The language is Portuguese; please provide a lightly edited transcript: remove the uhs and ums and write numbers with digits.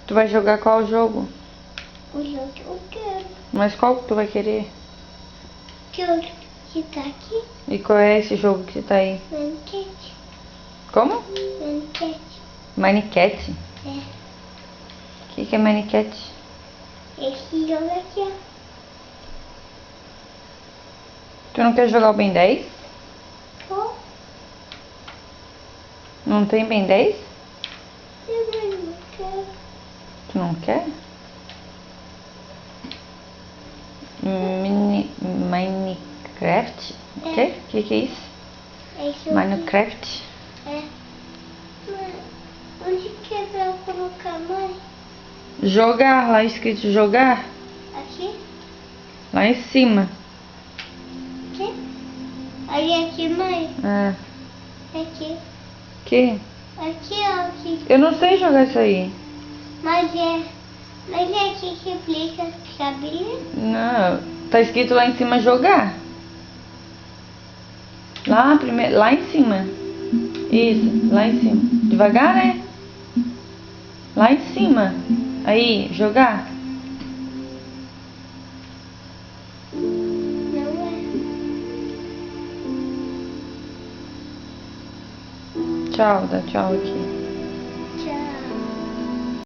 Tu vai jogar qual jogo? O jogo que eu quero. Mas qual que tu vai querer? Que eu que tá aqui. E qual é esse jogo que tá aí? Manquete. Como? Manquete. Minecraft? É. O que é Minecraft? Esse jogo aqui, ó. Tu não quer jogar o Ben 10? Pô, Não tem Ben 10? eu não quero. Tu não quer? Minecraft? O É. quê? O que é isso? Esse aqui. Minecraft? É. Mas onde que é pra eu colocar mais? Jogar, lá escrito jogar. Aqui? Lá em cima. Aqui? Aí aqui, mãe? É. Aqui. Que? Aqui, ó. Aqui. Eu não sei jogar isso aí. Mas é aqui que explica, sabia? Não, tá escrito lá em cima jogar. Lá, primeiro, lá em cima. Isso, lá em cima. Devagar, né? Lá em cima. Aí, jogar. Não é. Tchau, dá tchau aqui.